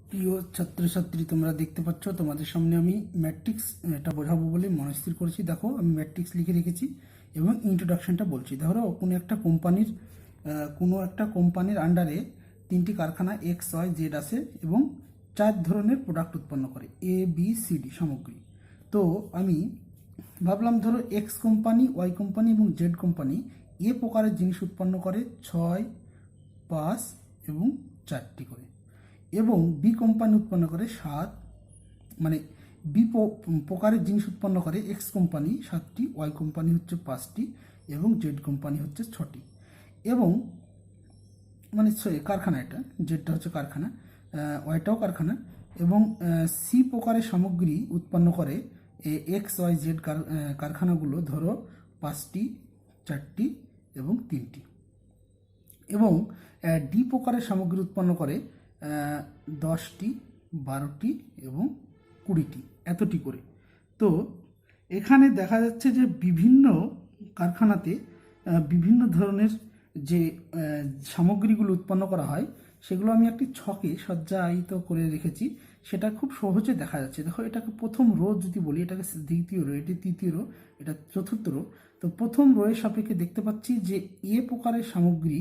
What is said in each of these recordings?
প্রিয় ছাত্রছাত্রী, তোমরা দেখতে পাচ্ছ তোমাদের সামনে আমি ম্যাট্রিক্স এটা বোঝাবো বলে মনস্থির করেছি। দেখো, আমি ম্যাট্রিক্স লিখে রেখেছি এবং ইন্ট্রোডাকশনটা বলছি। ধরো কোনো একটা কোম্পানির আন্ডারে 3টি কারখানা এক্স ওয়াই জেড আছে এবং 4 ধরনের প্রোডাক্ট উৎপন্ন করে, এ বি সি ডি সামগ্রী। তো আমি ভাবলাম, ধরো এক্স কোম্পানি, ওয়াই কোম্পানি এবং জেড কোম্পানি এ প্রকারের জিনিস উৎপন্ন করে 6, 5 এবং 4টি করে, এবং বি কোম্পানি উৎপন্ন করে 7, মানে বি প্রকারের জিনিস উৎপন্ন করে এক্স কোম্পানি 7টি, ওয়াই কোম্পানি হচ্ছে 5টি এবং জেড কোম্পানি হচ্ছে 6টি। এবং মানে কারখানা, এটা জেডটা হচ্ছে কারখানা, ওয়াইটাও কারখানা। এবং সি প্রকারের সামগ্রী উৎপন্ন করে এক্স ওয়াই জেড কারখানাগুলো, ধরো 5টি, 4টি এবং 3টি। এবং ডি প্রকারের সামগ্রী উৎপন্ন করে 10টি, 12টি এবং 20টি, এতটি করে। তো এখানে দেখা যাচ্ছে যে বিভিন্ন কারখানাতে বিভিন্ন ধরনের যে সামগ্রীগুলো উৎপন্ন করা হয় সেগুলো আমি একটি ছকে সজ্জায়িত করে রেখেছি, সেটা খুব সহজে দেখা যাচ্ছে। দেখো, এটাকে প্রথম রো যদি বলি, এটাকে দ্বিতীয় রো, এটি তৃতীয় রো, এটা চতুর্থ রো। তো প্রথম রোয়ের সাপেক্ষে দেখতে পাচ্ছি যে এ প্রকারের সামগ্রী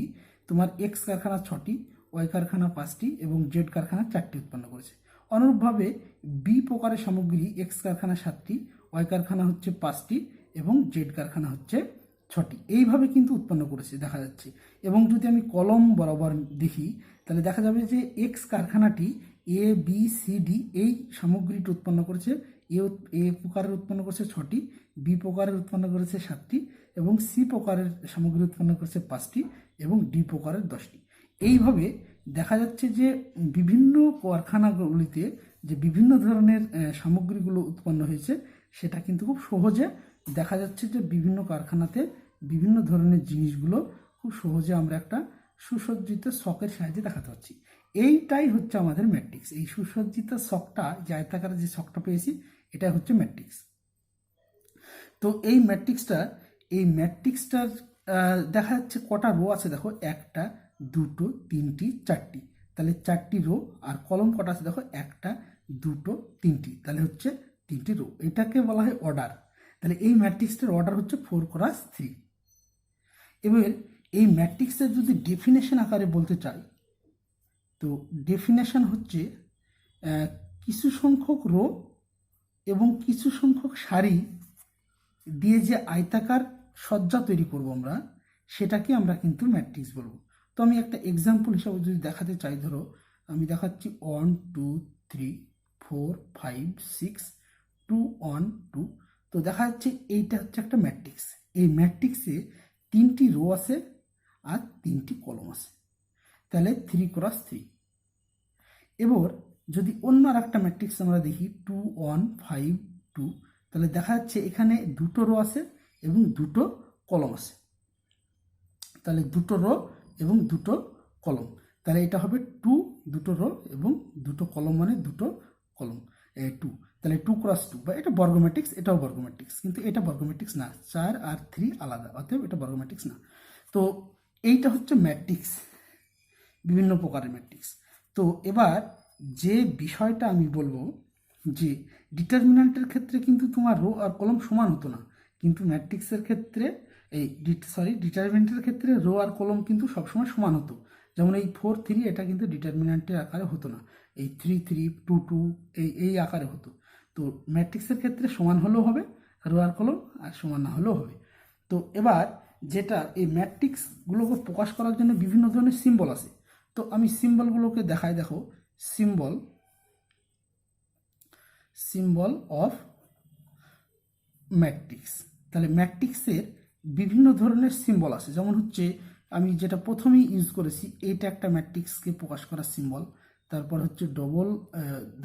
তোমার এক্স কারখানা 6টি, ওয়াই কারখানা 5টি এবং জেড কারখানা 4টি উৎপন্ন করেছে। অনুরূপভাবে বি প্রকারের সামগ্রী এক্স কারখানা 7টি, ওয়াই কারখানা হচ্ছে 5টি এবং জেড কারখানা হচ্ছে 6টি। এইভাবে কিন্তু উৎপন্ন করেছে দেখা যাচ্ছে। এবং যদি আমি কলম বরাবর দেখি, তাহলে দেখা যাবে যে এক্স কারখানাটি এ বি সি ডি এই সামগ্রীটি উৎপন্ন করেছে। এ প্রকারের উৎপন্ন করেছে 6টি, বি প্রকারের উৎপন্ন করেছে 7টি এবং সি প্রকারের সামগ্রী উৎপন্ন করেছে 5টি এবং ডি প্রকারের 10টি। এইভাবে দেখা যাচ্ছে যে বিভিন্ন কারখানাগুলিতে যে বিভিন্ন ধরনের সামগ্রীগুলো উৎপন্ন হয়েছে সেটা কিন্তু খুব সহজে দেখা যাচ্ছে, যে বিভিন্ন কারখানাতে বিভিন্ন ধরনের জিনিসগুলো খুব সহজে আমরা একটা সুসজ্জিত শকের সাহায্যে দেখাতে পারছি। এইটাই হচ্ছে আমাদের ম্যাট্রিক্স। এই সুসজ্জিত শকটা, যে আয়তাকারে যে শকটা পেয়েছি, এটা হচ্ছে ম্যাট্রিক্স। তো এই ম্যাট্রিক্সটার দেখা যাচ্ছে কটা রো আছে। দেখো, 1টা, 2টো, 3টি, 4টি, তাহলে 4টি রো। আর কলম কটা আছে দেখো, 1টা, 2টো, 3টি, তাহলে হচ্ছে 3টি রো। এটাকে বলা হয় অর্ডার। তাহলে এই ম্যাট্রিক্সটার অর্ডার হচ্ছে 4x3। এবার এই ম্যাট্রিক্সের যদি ডেফিনেশন আকারে বলতে চাই, তো ডেফিনেশন হচ্ছে কিছু সংখ্যক রো এবং কিছু সংখ্যক সারি দিয়ে যে আয়তাকার সজ্জা তৈরি করব আমরা, সেটাকে আমরা কিন্তু ম্যাট্রিক্স বলবো। তো আমি একটা এক্সাম্পল হিসাবে যদি দেখাতে চাই, ধরো আমি দেখাচ্ছি 1 2 3 4 5 6 2 1 2। তো দেখা যাচ্ছে এইটা হচ্ছে একটা ম্যাট্রিক্স। এই ম্যাট্রিক্সে 3টি রো আছে আর 3টি কলম আছে, তাহলে 3x3। এবার যদি অন্য আর একটা ম্যাট্রিক্স আমরা দেখি 2 1 5 2, তাহলে দেখা যাচ্ছে এখানে 2টো রো আছে এবং 2টো কলম আছে, তাহলে 2টো রো এবং 2টো কলম, তাহলে এটা হবে 2, 2টো রো এবং 2টো কলম, মানে 2টো কলম 2, তাহলে 2x2, বা এটা বর্গ ম্যাট্রিক্স, এটাও বর্গ ম্যাট্রিক্স, কিন্তু এটা বর্গ ম্যাট্রিক্স না, 4 আর 3 আলাদা, অতএব এটা বর্গ ম্যাট্রিক্স না। তো এইটা হচ্ছে ম্যাট্রিক্স, বিভিন্ন প্রকারের ম্যাট্রিক্স। তো এবার যে বিষয়টা আমি বলবো, যে ডিটারমিন্যান্টের ক্ষেত্রে কিন্তু তোমার রো আর কলম সমান হতো না, কিন্তু ম্যাট্রিক্সের ক্ষেত্রে ডিটারমিন্যান্টের ক্ষেত্রে রো আর কলম কিন্তু সবসময় সমান হতো। যেমন এই 4 3 এটা কিন্তু ডিটারমিন্যান্টের আকারে হতো না, এই 3 3 2 2 এই আকারে হতো। তো ম্যাট্রিক্সের ক্ষেত্রে সমান হলেও হবে রো আর কলম, আর সমান না হলেও হবে। তো এবার যেটা এই ম্যাট্রিক্সগুলোকে প্রকাশ করার জন্য বিভিন্ন ধরনের সিম্বল আছে। তো আমি সিম্বলগুলোকে দেখাই। দেখো, সিম্বল অফ ম্যাট্রিক্স। তাহলে ম্যাট্রিক্সের বিভিন্ন ধরনের সিম্বল আছে, যেমন হচ্ছে আমি যেটা প্রথমেই ইউজ করেছি, এইটা একটা ম্যাট্রিক্সকে প্রকাশ করার সিম্বল। তারপর হচ্ছে ডবল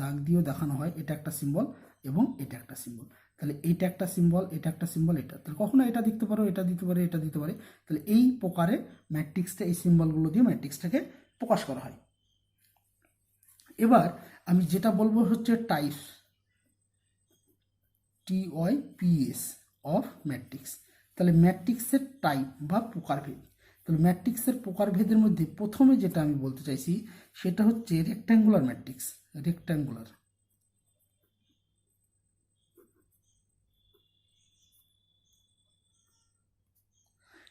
দাগ দিয়েও দেখানো হয়, এটা একটা সিম্বল এবং এটা একটা সিম্বল। তাহলে এইটা একটা সিম্বল, এটা একটা সিম্বল, এটা, তাহলে কখনো এটা দিতে পারো, এটা দিতে পারে, এটা দিতে পারে। তাহলে এই প্রকারে ম্যাট্রিক্সটা, এই সিম্বলগুলো দিয়ে ম্যাট্রিক্সটাকে প্রকাশ করা হয়। এবার আমি যেটা বলবো হচ্ছে টাইপস, TYPS অফ ম্যাট্রিক্স। তাহলে ম্যাট্রিক্সের টাইপ বা প্রকারভেদ। তাহলে ম্যাট্রিক্সের প্রকারভেদের মধ্যে প্রথমে যেটা আমি বলতে চাইছি সেটা হচ্ছে রেক্ট্যাঙ্গুলার ম্যাট্রিক্স। রেক্ট্যাঙ্গুলার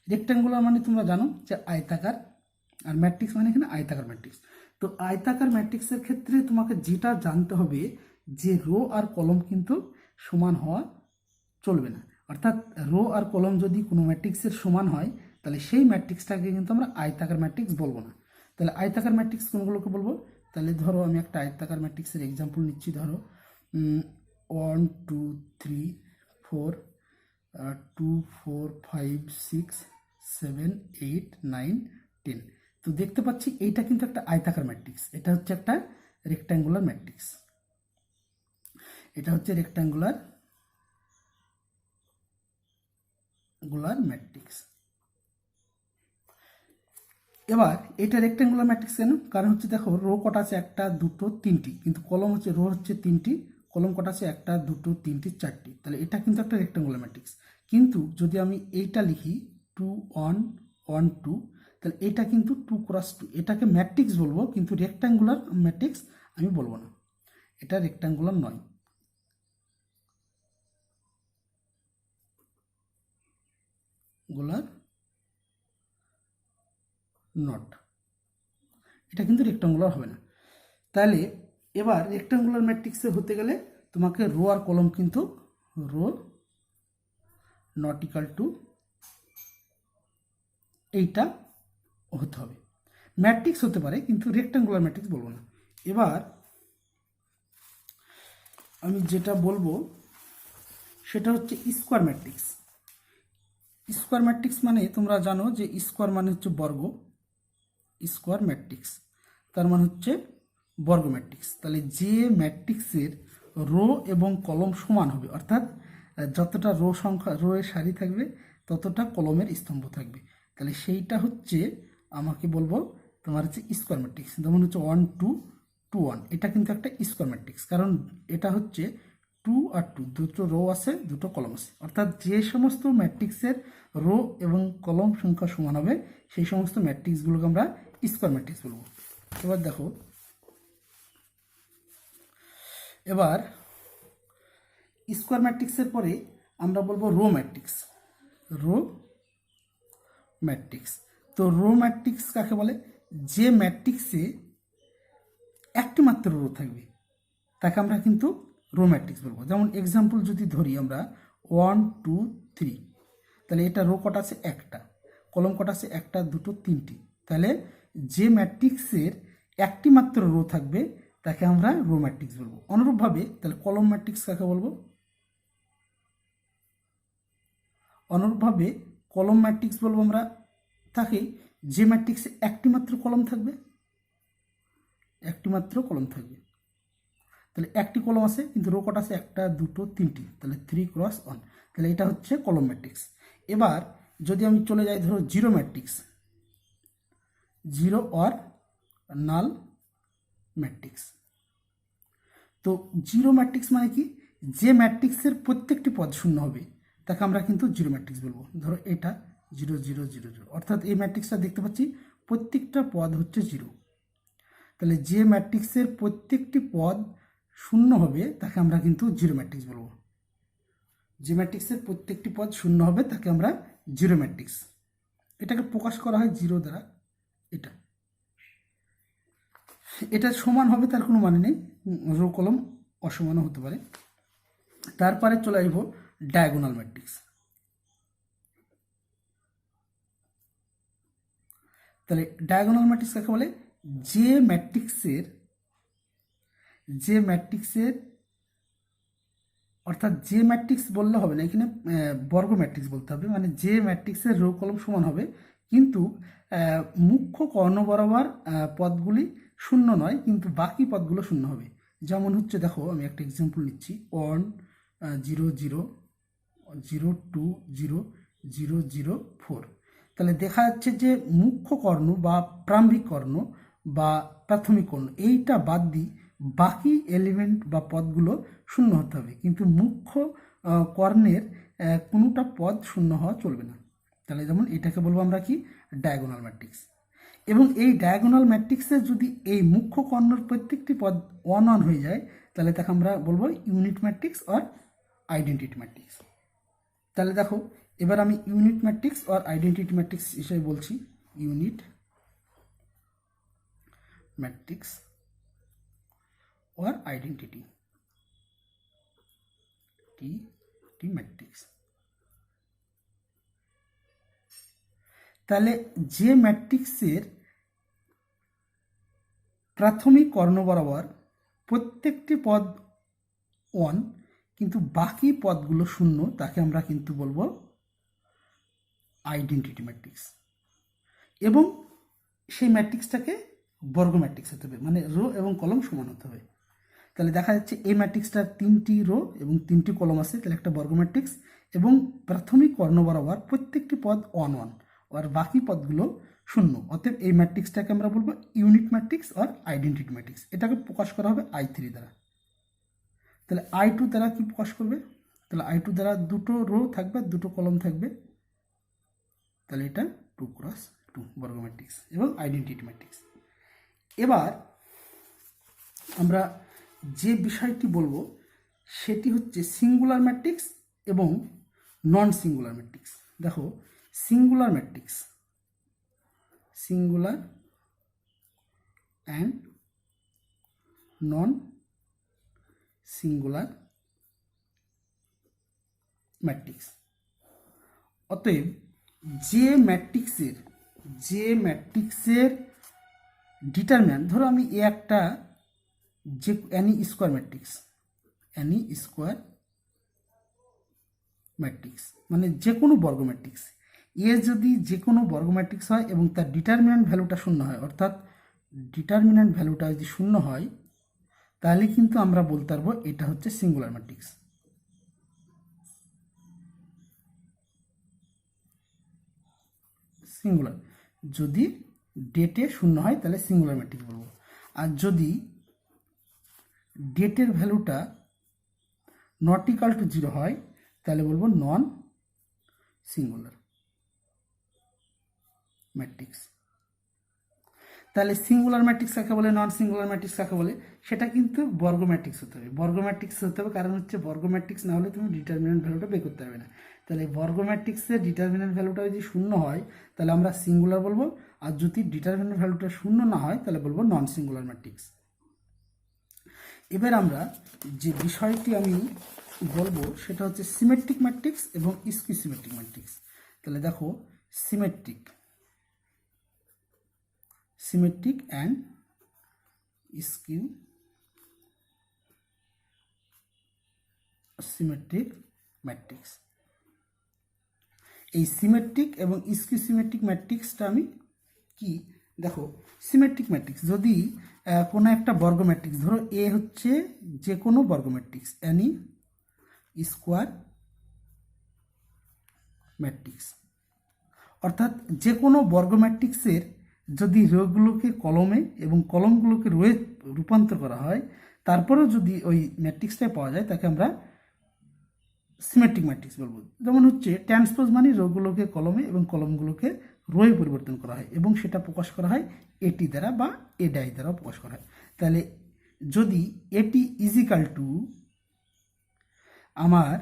রেক্ট্যাঙ্গুলার মানে তোমরা জানো যে আয়তাকার, আর ম্যাট্রিক্স মানে এখানে আয়তাকার ম্যাট্রিক্স। তো আয়তাকার ম্যাট্রিক্সের ক্ষেত্রে তোমাকে যেটা জানতে হবে যে রো আর কলম কিন্তু সমান হওয়া চলবে না। অর্থাৎ রো আর কলম যদি কোনো ম্যাট্রিক্সের সমান হয় তাহলে সেই ম্যাট্রিক্সটাকে কিন্তু আমরা আয়তাকার ম্যাট্রিক্স বলবো না। তাহলে আয়তাকার ম্যাট্রিক্স কোনগুলোকে বলবো? তাহলে ধরো আমি একটা আয়তাকার ম্যাট্রিক্সের এক্সাম্পল নিচ্ছি। ধরো 1 2 3 4 2 4 5 6 7 8 9 10। তো দেখতে পাচ্ছি এইটা কিন্তু একটা আয়তাকার ম্যাট্রিক্স, এটা হচ্ছে একটা রেক্ট্যাঙ্গুলার ম্যাট্রিক্স। এটা হচ্ছে রেক্ট্যাঙ্গুলার ম্যাট্রিক্স। এবার এটা রেক্ট্যাঙ্গুলার ম্যাট্রিক্স কেন? কারণ হচ্ছে দেখো রো কটা আছে? একটা দুটো তিনটি, কিন্তু কলম হচ্ছে রো হচ্ছে তিনটি, কলম কটা আছে? একটা দুটো তিনটি চারটি। তাহলে এটা কিন্তু একটা রেক্ট্যাঙ্গুলার ম্যাট্রিক্স। কিন্তু যদি আমি এইটা লিখি 2 1 1 2, তাহলে এটা কিন্তু 2 × 2, এটাকে ম্যাট্রিক্স বলবো কিন্তু রেক্ট্যাঙ্গুলার ম্যাট্রিক্স আমি বলবো না, এটা রেক্ট্যাঙ্গুলার নয়। গুলার নট, এটা কিন্তু রেক্ট্যাঙ্গুলার হবে না। তাহলে এবার রেক্ট্যাঙ্গুলার ম্যাট্রিক্সে হতে গেলে তোমাকে রো আর কলম কিন্তু রো নট ইকাল টু এইটা হতে হবে। ম্যাট্রিক্স হতে পারে কিন্তু রেক্ট্যাঙ্গুলার ম্যাট্রিক্স বলবো না। এবার আমি যেটা বলবো সেটা হচ্ছে স্কোয়ার ম্যাট্রিক্স। স্কোয়ার ম্যাট্রিক্স মানে তোমরা জানো যে স্কোয়ার মানে হচ্ছে বর্গ, স্কোয়ার ম্যাট্রিক্স তার মানে হচ্ছে বর্গ ম্যাট্রিক্স। তাহলে যে ম্যাট্রিক্সের রো এবং কলম সমান হবে, অর্থাৎ যতটা রো সংখ্যা, রো এর সারি থাকবে ততটা কলমের স্তম্ভ থাকবে, তাহলে সেইটা হচ্ছে আমাকে বলবো তোমার হচ্ছে স্কোয়ার ম্যাট্রিক্স। যেমন হচ্ছে 1 2 2 1, এটা কিন্তু একটা স্কোয়ার ম্যাট্রিক্স, কারণ এটা হচ্ছে 2 আর 2, দুটো রো আছে দুটো কলম আছে। অর্থাৎ যে সমস্ত ম্যাট্রিক্সের রো এবং কলম সংখ্যা সমান হবে সেই সমস্ত ম্যাট্রিক্সগুলোকে আমরা স্কোয়ার ম্যাট্রিক্স বলবো। এবার দেখো, এবার স্কোয়ার ম্যাট্রিক্সের পরে আমরা বলবো রো ম্যাট্রিক্স। রো ম্যাট্রিক্স, তো রো ম্যাট্রিক্স কাকে বলে? যে ম্যাট্রিক্সে একটি মাত্র রো থাকবে তাকে আমরা কিন্তু রো ম্যাট্রিক্স বলবো। যেমন এক্সাম্পল যদি ধরি আমরা 1 2 3, তাহলে এটা রো কটা আছে? একটা, কলম কটা আছে? একটা দুটো তিনটি। তাহলে যে ম্যাট্রিক্সের একটি মাত্র রো থাকবে তাকে আমরা রো ম্যাট্রিক্স বলবো। অনুরূপভাবে তাহলে কলম ম্যাট্রিক্স কাকে বলবো? অনুরূপভাবে কলম ম্যাট্রিক্স বলবো আমরা তাকে যে ম্যাট্রিক্সে একটি মাত্র কলম থাকবে, একটি মাত্র কলম থাকবে। তাহলে একটি কলম আছে কিন্তু রো কটা আছে? একটা দুটো তিনটি, তাহলে 3 × 1, তাহলে এটা হচ্ছে কলম ম্যাট্রিক্স। এবার যদি আমি চলে যাই ধরো zero matrix, zero or null matrix. তো জিরো ম্যাট্রিক্স মানে কি? যে ম্যাট্রিক্সের প্রত্যেকটি পদ শূন্য হবে তাকে আমরা কিন্তু জিরো ম্যাট্রিক্স বলবো। ধরো এটা 0 0 0 0, অর্থাৎ এই ম্যাট্রিক্সটা দেখতে পাচ্ছি প্রত্যেকটা পদ হচ্ছে জিরো। তাহলে যে ম্যাট্রিক্সের প্রত্যেকটি পদ শূন্য হবে তাকে আমরা কিন্তু জিরো ম্যাট্রিক্স বলবো। যে ম্যাট্রিক্সের প্রত্যেকটি পদ শূন্য হবে তাকে আমরা জিরো ম্যাট্রিক্স, এটাকে প্রকাশ করা হয় জিরো দ্বারা। এটা সমান হবে তার কোনো মানে নেই, রো কলম অসমানও হতে পারে। তারপরে চলে আসব ডায়াগোনাল ম্যাট্রিক্স। তাহলে ডায়াগোনাল ম্যাট্রিক্স কাকে বলে? যে ম্যাট্রিক্সের অর্থাৎ যে ম্যাট্রিক্স বললে হবে না, এখানে বর্গ ম্যাট্রিক্স বলতে হবে। মানে যে ম্যাট্রিক্সের রো কলম সমান হবে কিন্তু মুখ্য কর্ণ বরাবর পদগুলি শূন্য নয় কিন্তু বাকি পদগুলো শূন্য হবে। যেমন হচ্ছে দেখো আমি একটা এক্সাম্পল নিচ্ছি 1 0 0 0 2 0 0 0 4। তাহলে দেখা যাচ্ছে যে মুখ্য কর্ণ বা প্রারম্ভিক কর্ণ বা প্রাথমিক কর্ণ এইটা বাদ দিই বাকি এলিমেন্ট বা পদগুলো শূন্য হতে হবে, কিন্তু মুখ্য কর্ণের কোনোটা পদ শূন্য হওয়া চলবে না। তাহলে যেমন এটাকে বলবো আমরা কি? Diagonal matrix. এবং এই ডায়াগোনাল ম্যাট্রিক্সে যদি এই মুখ্য কর্ণর প্রত্যেকটি পদ 1 1 হয়ে যায় তাহলে তাকে আমরা বলবো unit matrix or identity matrix. তাহলে দেখো এবার আমি unit matrix or identity matrix হিসেবে বলছি, unit matrix or identity matrix. তাহলে যে ম্যাট্রিক্সের প্রাথমিক কর্ণ বরাবর প্রত্যেকটি পদ 1 কিন্তু বাকি পদগুলো 0 তাকে আমরা কিন্তু বলবো আইডেন্টিটি ম্যাট্রিক্স। এবং সেই ম্যাট্রিক্সটাকে বর্গ ম্যাট্রিক্স হতে হবে, মানে রো এবং কলম সমান হতে হবে। তাহলে দেখা যাচ্ছে এই ম্যাট্রিক্সটার 3টি রো এবং 3টি কলম আছে, তাহলে একটা বর্গ ম্যাট্রিক্স। এবং প্রাথমিক কর্ণ বরাবর প্রত্যেকটি পদ 1 1 আর বাকি পদগুলো 0, অতএব এই ম্যাট্রিক্সটাকে আমরা বলবো ইউনিট ম্যাট্রিক্স আর আইডেন্টিটি ম্যাট্রিক্স। এটাকে প্রকাশ করা হবে I3 দ্বারা। তাহলে I2 দ্বারা কি প্রকাশ করবে? তাহলে I2 দ্বারা দুটো রো থাকবে, দুটো কলম থাকবে, তাহলে এটা 2 × 2 বর্গ ম্যাট্রিক্স এবং আইডেন্টিটি ম্যাট্রিক্স। এবার আমরা যে বিষয়টি বলবো সেটি হচ্ছে সিঙ্গুলার ম্যাট্রিক্স এবং নন সিঙ্গুলার ম্যাট্রিক্স। দেখো singular matrix, singular and non singular matrix. অতএব যে ম্যাট্রিক্সের ডিটারমিন্যান্ট, ধরো আমি এ একটা যে অ্যানি স্কোয়ার ম্যাট্রিক্স মানে যে কোনো বর্গ ম্যাট্রিক্স, এ যদি যে কোনো বর্গ ম্যাট্রিক্স হয় এবং তার ডিটারমিন্যান্ট ভ্যালুটা 0 হয়, অর্থাৎ ডিটারমিন্যান্ট ভ্যালুটা যদি 0 হয় তাহলে কিন্তু আমরা বলতে পারবো এটা হচ্ছে সিঙ্গুলার ম্যাট্রিক্স। সিঙ্গুলার যদি ডেটে 0 হয় তাহলে সিঙ্গুলার ম্যাট্রিক্স বলবো, আর যদি ডেটের ভ্যালুটা নট ইকাল টু 0 হয় তাহলে বলবো নন সিঙ্গুলার ম্যাট্রিক্স। তাহলে সিঙ্গুলার ম্যাট্রিক্স কাকে বলে, নন সিঙ্গুলার ম্যাট্রিক্স কাকে বলে, সেটা কিন্তু বর্গ ম্যাট্রিক্স হতে হবে। বর্গ ম্যাট্রিক্স হতে হবে কারণ হচ্ছে বর্গ ম্যাট্রিক্স না হলে তুমি ডিটারমিন্যান্ট ভ্যালুটা বের করতে পারবে না। তাহলে বর্গ ম্যাট্রিক্সের ডিটারমিন্যান্ট ভ্যালুটা যদি 0 হয় তাহলে আমরা সিঙ্গুলার বলবো, আর যদি ডিটারমিন্যান্ট ভ্যালুটা 0 না হয় তাহলে বলবো নন সিঙ্গুলার ম্যাট্রিক্স। এবার আমরা যে বিষয়টি আমি বলবো সেটা হচ্ছে সিমেট্রিক ম্যাট্রিক্স এবং স্কিউ সিমেট্রিক ম্যাট্রিক্স। তাহলে দেখো symmetric and skew symmetric matrix. এই সিমেট্রিক এবং স্কিউ সিমেট্রিক ম্যাট্রিক্সটা আমি কি দেখো, সিমেট্রিক ম্যাট্রিক্স যদি কোনো একটা বর্গ ম্যাট্রিক্স, ধরো এ হচ্ছে যে কোনো বর্গ ম্যাট্রিক্স, অ্যানি স্কোয়ার ম্যাট্রিক্স, অর্থাৎ যে কোনো বর্গ ম্যাট্রিক্সের যদি রোগুলোকে কলমে এবং কলমগুলোকে রোয়ে রূপান্তর করা হয় তারপরেও যদি ওই ম্যাট্রিক্সটাই পাওয়া যায় তাকে আমরা সিমেট্রিক ম্যাট্রিক্স বলবো। যেমন হচ্ছে ট্রান্সপোজ মানে রোগুলোকে কলমে এবং কলমগুলোকে রোয়ে পরিবর্তন করা হয় এবং সেটা প্রকাশ করা হয় এটি দ্বারা বা এ ডাই দ্বারা প্রকাশ করা হয়। তাহলে যদি এটি ইজিক্যাল টু আমার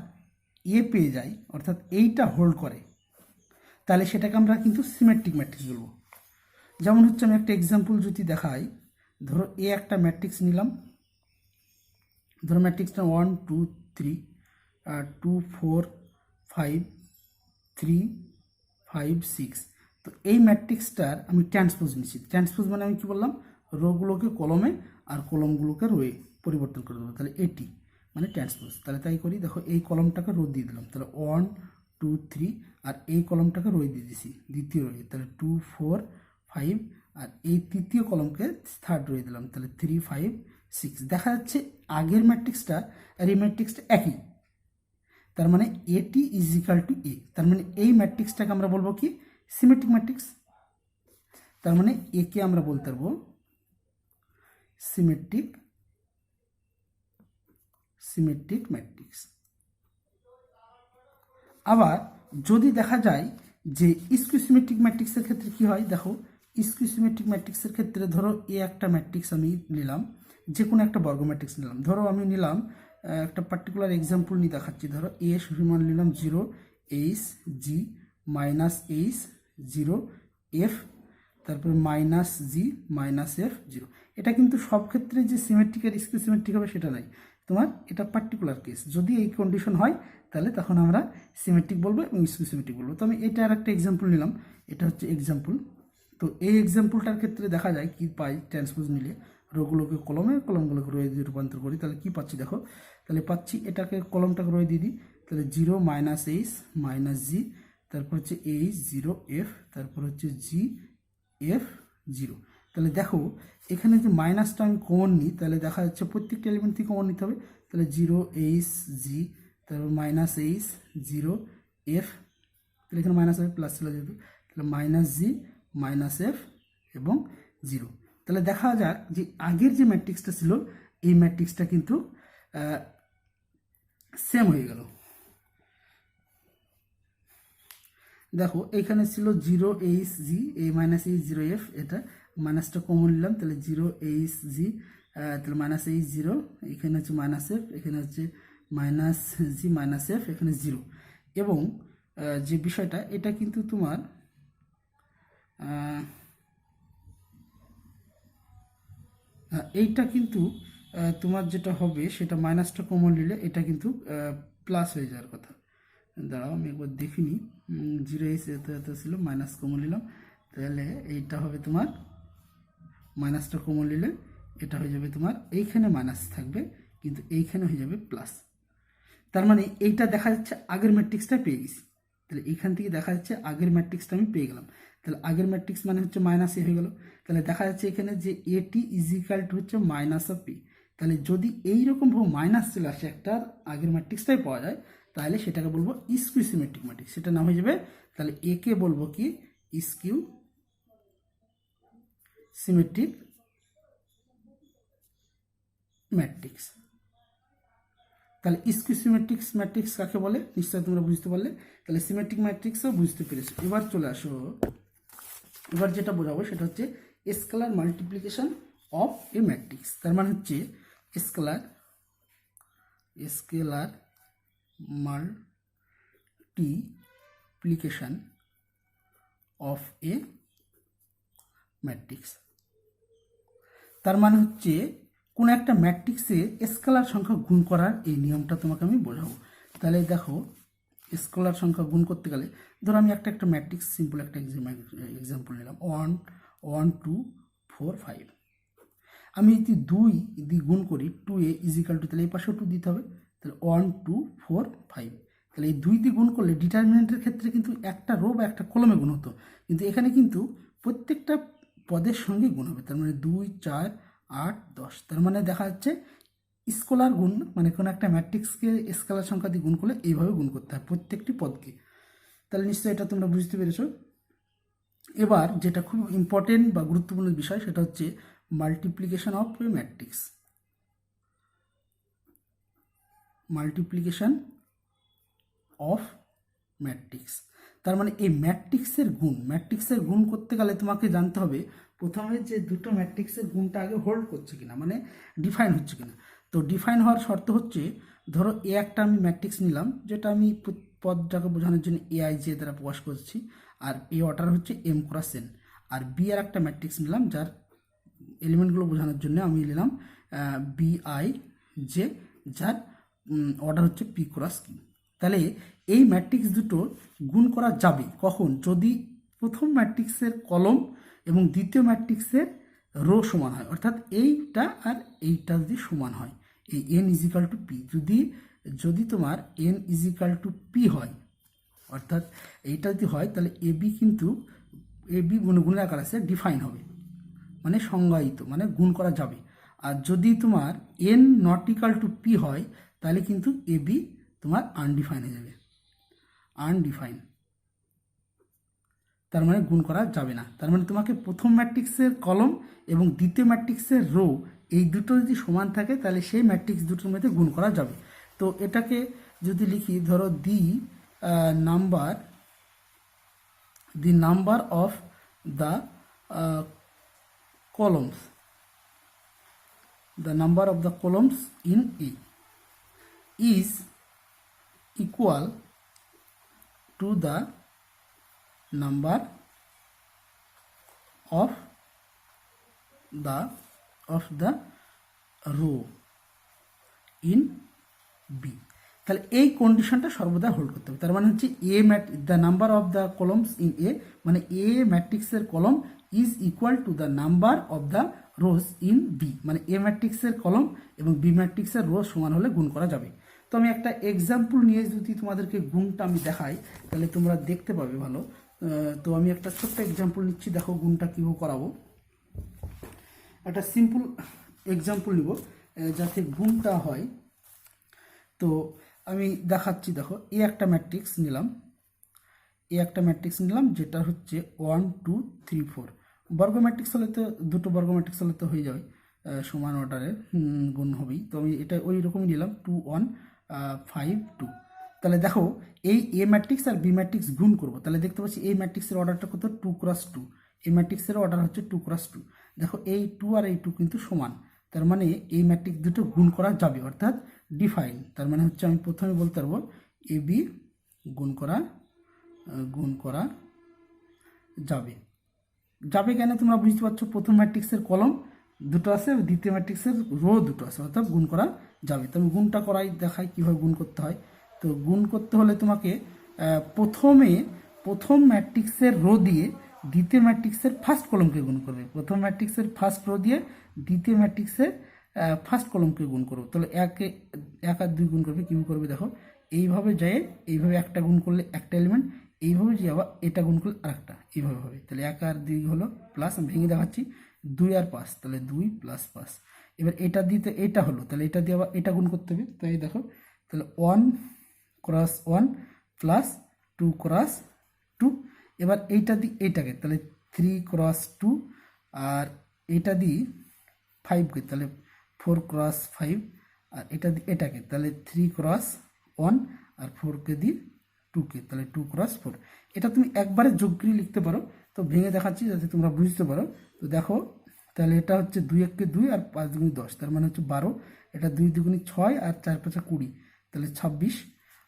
এ পেয়ে যাই, অর্থাৎ এইটা হোল্ড করে, তাহলে সেটাকে আমরা কিন্তু সিমেট্রিক ম্যাট্রিক্স বলবো। যেমন হচ্ছে আমি একটা এক্সাম্পল যদি দেখাই, ধরো এ একটা ম্যাট্রিক্স নিলাম, ধরো ম্যাট্রিক্সটা 1 2 3 2 4 5 3 5 6। তো এই ম্যাট্রিক্সটার আমি ট্রান্সপোজ নিচ্ছি। ট্রান্সপোজ মানে আমি কি বললাম, রোগুলোকে কলমে আর কলমগুলোকে রোয়ে পরিবর্তন করে দেবো, তাহলে এটি মানে ট্রান্সপোজ। তাহলে তাই করি, দেখো এই কলমটাকে রো দিয়ে দিলাম, তাহলে 1 2 3, আর এই কলমটাকে রোয়ে দিয়ে দিছি দ্বিতীয় রোয়ে, তাহলে 2 4 5, আর এই তৃতীয় কলমকে থার্ড রোয়ে দিলাম, তাহলে 3 5 6। দেখা যাচ্ছে আগের ম্যাট্রিক্সটা আর এই ম্যাট্রিক্সটা একই, তার মানে এটি ইজিক্যাল টু এ। তার মানে এই ম্যাট্রিক্সটাকে আমরা বলবো কি সিমেট্রিক ম্যাট্রিক্স। তার মানে একে আমরা বলতে পারবো সিমেট্রিক ম্যাট্রিক্স। আবার যদি দেখা যায় যে স্কিউ সিমেট্রিক ম্যাট্রিক্সের ক্ষেত্রে কি হয় দেখো, স্কিউ সিমেট্রিক ম্যাট্রিক্সের ক্ষেত্রে ধরো এ একটা ম্যাট্রিক্স আমি নিলাম, যে কোনো একটা বর্গ ম্যাট্রিক্স নিলাম, ধরো আমি নিলাম একটা পার্টিকুলার এক্সাম্পল নিয়ে দেখাচ্ছি, ধরো এ সমান নিলাম 0 H G minus H 0 F, তারপর মাইনাস জি মাইনাস এফ 0। এটা কিন্তু সব ক্ষেত্রে যে সিমেট্রিক আর স্কিউ সিমেট্রিক হবে সেটা নাই, তোমার এটা পার্টিকুলার কেস। যদি এই কন্ডিশন হয় তাহলে তখন আমরা সিমেট্রিক বলবো এবং স্কিউ সিমেট্রিক বলবো। তো আমি এটা আর একটা এক্সাম্পল নিলাম, এটা হচ্ছে এক্সাম্পল। তো এই এক্সাম্পলটার ক্ষেত্রে দেখা যায় কি পাই, ট্রান্সপোজ নিলে রোগুলোকে কলমে, কলমগুলোকে রোয়ে দিয়ে রূপান্তর করি, তাহলে কি পাচ্ছি দেখো, তাহলে পাচ্ছি এটাকে কলমটাকে রোয়ে দিয়ে দিই, তাহলে 0 মাইনাস এইচ মাইনাস জি, তারপর হচ্ছে এইচ 0 এফ, তারপর হচ্ছে জি এফ 0। তাহলে দেখো এখানে যে মাইনাসটা আমি কমন নিই, তাহলে দেখা যাচ্ছে প্রত্যেকটা এলিমেন্ট থেকে কমন নিতে হবে, তাহলে 0 এইচ জি, তারপর মাইনাস এইচ 0 এফ, তাহলে এখানে মাইনাস হবে প্লাস ছিল যেহেতু, তাহলে মাইনাস জি মাইনাস এফ এবং 0। তাহলে দেখা যাক যে আগের যে ম্যাট্রিক্সটা ছিল এই ম্যাট্রিক্সটা কিন্তু সেম হয়ে গেল। দেখো এখানে ছিল 0 এইচ জি এ মাইনাস এইচ 0 এফ, এটা মাইনাসটা কমন নিলাম, তাহলে 0 এইচ জি, তাহলে মাইনাস এইচ 0, এখানে হচ্ছে মাইনাস এফ, এখানে হচ্ছে মাইনাস জি মাইনাস এফ, এখানে 0। এবং যে বিষয়টা এটা কিন্তু তোমার এইটা কিন্তু তোমার যেটা হবে সেটা মাইনাসটা কমন নিলে এটা কিন্তু প্লাস হয়ে যাওয়ার কথা। দাঁড়াও আমি একবার দেখিনি, 0 এইচ এত ছিল, মাইনাস কমন নিলাম, তাহলে এইটা হবে তোমার মাইনাসটা কমন নিলে এটা হয়ে যাবে তোমার, এইখানে মাইনাস থাকবে কিন্তু এইখানে হয়ে যাবে প্লাস। তার মানে এইটা দেখা যাচ্ছে আগের ম্যাট্রিক্সটা পেয়ে গেছি, তাহলে এইখান থেকে দেখা যাচ্ছে আগের ম্যাট্রিক্সটা আমি পেয়ে গেলাম, তাহলে আগের ম্যাট্রিক্স মানে হচ্ছে মাইনাস এ হয়ে গেল। তাহলে দেখা যাচ্ছে এখানে যে এটি ইজিক্যাল টু হচ্ছে মাইনাস অফ পি। তাহলে যদি এইরকমভাবে মাইনাস চলে আসে একটা আগের ম্যাট্রিক্সটাই পাওয়া যায়, তাহলে সেটাকে বলবো স্কিউ সিমেট্রিক ম্যাট্রিক্স, সেটা নাম হয়ে যাবে। তাহলে একে বলবো কি স্কিউ সিমেট্রিক ম্যাট্রিক্স। তাহলে স্কিউ সিমেট্রিক ম্যাট্রিক্স কাকে বলে নিশ্চয়ই তোমরা বুঝতে পারলে, তাহলে সিমেট্রিক ম্যাট্রিক্সও বুঝতে পেরেছো। এবার চলে আসো, এবার যেটা বোঝাবো সেটা হচ্ছে scalar multiplication of A matrix. তার মানে হচ্ছে scalar multiplication of A matrix. তার মানে হচ্ছে কোনো একটা ম্যাট্রিক্সে স্কেলার সংখ্যা গুণ করার এই নিয়মটা তোমাকে আমি বোঝাবো। তাহলে দেখো স্কেলার সংখ্যা গুণ করতে গেলে ধরো আমি একটা ম্যাট্রিক্স সিম্পল একটা এক্সাম্পল নিলাম 1 1 2 4 5। আমি যদি 2 দিয়ে গুণ করি 2a ইজিক্যাল টু, তাহলে এই পাশেও 2 দিতে হবে, তাহলে 1 2 4 5। তাহলে এই 2 দিয়ে গুণ করলে ডিটারমিনেন্টের ক্ষেত্রে কিন্তু একটা রো বা একটা কলমে গুণ হতো, কিন্তু এখানে কিন্তু প্রত্যেকটা পদের সঙ্গে গুণ হবে। তার মানে 2 4 8 10। তার মানে দেখা যাচ্ছে স্কেলার গুণ মানে কোনো একটা ম্যাট্রিক্সকে স্কেলার সংখ্যা দিয়ে গুণ করলে এইভাবে গুণ করতে হয় প্রত্যেকটি পদকে। তাহলে নিশ্চয়ই এটা তোমরা বুঝতে পেরেছো। এবার যেটা খুব ইম্পর্টেন্ট বা গুরুত্বপূর্ণ বিষয় সেটা হচ্ছে multiplication of A matrix. Multiplication of matrix তার মানে এই ম্যাট্রিক্সের গুণ করতে গেলে তোমাকে জানতে হবে প্রথমে যে দুটো ম্যাট্রিক্সের গুণটা আগে হোল্ড করছে কিনা, মানে ডিফাইন হচ্ছে কিনা। তো ডিফাইন হওয়ার শর্ত হচ্ছে ধরো এ একটা আমি ম্যাট্রিক্স নিলাম, যেটা আমি পদটাকে বোঝানোর জন্য এআই জে দ্বারা প্রকাশ করছি, আর এ অর্ডার হচ্ছে এম ক্রস এন। আর বি আর একটা ম্যাট্রিক্স নিলাম যার এলিমেন্টগুলো বোঝানোর জন্য আমি নিলাম বিআই জে, যার অর্ডার হচ্ছে পি ক্রস কিউ। তাহলে এই ম্যাট্রিক্স দুটো গুণ করা যাবে কখন, যদি প্রথম ম্যাট্রিক্সের কলম এবং দ্বিতীয় ম্যাট্রিক্সের রো সমান হয়, অর্থাৎ এইটা আর এইটা যদি সমান হয়, এই এন ইজিক্যাল টু পি। যদি তোমার এন ইজিক্যাল টু পি হয়, অর্থাৎ এইটা যদি হয়, তাহলে এ বি কিন্তু এ বি গুণের আকার আছে ডিফাইন হবে, মানে সংজ্ঞায়িত, মানে গুণ করা যাবে। আর যদি তোমার N not equal to P হয়, তাহলে কিন্তু এ বি তোমার আনডিফাইন হয়ে যাবে, আনডিফাইন। তার মানে গুণ করা যাবে না। তার মানে তোমাকে প্রথম ম্যাট্রিক্সের কলম এবং দ্বিতীয় ম্যাট্রিক্সের রো এই দুটো যদি সমান থাকে তাহলে সেই ম্যাট্রিক্স দুটোর মধ্যে গুণ করা যাবে। তো এটাকে যদি লিখি, ধরো the number the number of the columns, the number of the columns in A is equal to the number of the row in B। তাহলে এই কন্ডিশনটা সর্বদা হোল্ড করতে হবে। তার মানে হচ্ছে the number of the columns in A, মানে এ ম্যাট্রিক্সের column is equal to the number of the rows in B, মানে এ ম্যাট্রিক্সের কলম এবং বি ম্যাট্রিক্সের রো সমান হলে গুণ করা যাবে। তো আমি একটা এক্সাম্পল নিয়ে যদি তোমাদেরকে গুণটা আমি দেখাই তাহলে তোমরা দেখতে পাবে ভালো। তো আমি একটা ছোট্ট এক্সাম্পল নিচ্ছি, দেখো গুণটা কীভাবে করাবো। একটা সিম্পল এক্সাম্পল নিব যাতে গুণটা হয়। তো আমি দেখাচ্ছি, দেখো একটা ম্যাট্রিক্স নিলাম, যেটা হচ্ছে 1 2 3 4 বর্গ ম্যাট্রিক্স হলে তো, দুটো বর্গ ম্যাট্রিক্স হলে তো হয়ে যাবে, সমান অর্ডারের গুণ হবেই। তো আমি এটা ওই রকমই নিলাম 2 1 5 2। তাহলে দেখো এই এ ম্যাট্রিক্স আর বি ম্যাট্রিক্স গুণ করবো, তাহলে দেখতে পাচ্ছি এই ম্যাট্রিক্সের অর্ডারটা কত 2 × 2, এই ম্যাট্রিক্সের অর্ডার হচ্ছে 2 × 2। দেখো এই 2 আর এই 2 কিন্তু সমান, তার মানে এই ম্যাট্রিক্স দুটো গুণ করা যাবে, অর্থাৎ ডিফাইন। তার মানে হচ্ছে আমি প্রথমে বলতে পারবো এ বি গুণ করা যাবে কেন তোমরা বুঝতে পারছো, প্রথম ম্যাট্রিক্সের কলম দুটো আছে, দ্বিতীয় ম্যাট্রিক্সের রো দুটো আছে, অর্থাৎ গুণ করা যাবে। তো আমি গুণটা করাই দেখাই কীভাবে গুণ করতে হয়। তো গুণ করতে হলে তোমাকে প্রথম ম্যাট্রিক্সের রো দিয়ে দ্বিতীয় ম্যাট্রিক্সের ফার্স্ট কলমকে গুণ করবে, প্রথম ম্যাট্রিক্সের ফার্স্ট রো দিয়ে দ্বিতীয় ম্যাট্রিক্সের ফার্স্ট কলমকে গুণ করবো। তাহলে 1 আর 2 গুণ করবে, কীভাবে করবে দেখো, এইভাবে যায়, এইভাবে একটা গুণ করলে একটা এলিমেন্ট, এইভাবে যে আবার এটা গুণ করলে আরেকটা, এইভাবে হবে। তাহলে 1 আর 2 হলো প্লাস, আমি ভেঙে দেখাচ্ছি 2 আর 5, তাহলে 2 + 5। এবার এটা দিতে এটা হলো, তাহলে এটা দিয়ে আবার এটা গুণ করতে হবে। তাই দেখো, তাহলে 1 × 1 + 2 × 2। এবার এইটা দিই এইটাকে, তাহলে 3 × 2, আর এটা দিই 5কে, তাহলে 4 × 5, আর এটা দিই এটাকে, তাহলে 3 × 1, আর 4কে দিই 2কে, তাহলে 2 × 4। এটা তুমি একবারে যোগ করে লিখতে পারো, তো ভেঙে দেখাচ্ছি যাতে তোমরা বুঝতে পারো। তো দেখো, তাহলে এটা হচ্ছে 2 × 2 আর 5 × 2 10, তার মানে হচ্ছে 12, এটা 2 × 2 = 6 আর 4 × 5 = 20, তাহলে 26।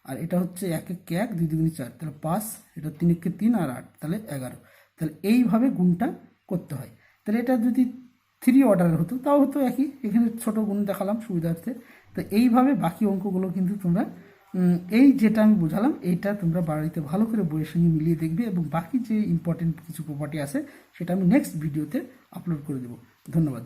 আর এটা হচ্ছে 1 × 1 2 × 2 4, তাহলে 5, এটা 3 × 3 আর 8, তাহলে 11। তাহলে এইভাবে গুণটা করতে হয়। তাহলে এটা যদি 3 অর্ডারের হতো তাও হতো একই, এখানে ছোট গুণ দেখালাম সুবিধার্থে। তো এইভাবে বাকি অঙ্কগুলো কিন্তু তোমরা এই যেটা আমি বোঝালাম এইটা তোমরা বাড়িতে ভালো করে বইয়ের সঙ্গে মিলিয়ে দেখবে, এবং বাকি যে ইম্পর্টেন্ট কিছু প্রপার্টি আছে সেটা আমি নেক্সট ভিডিওতে আপলোড করে দেবো। ধন্যবাদ।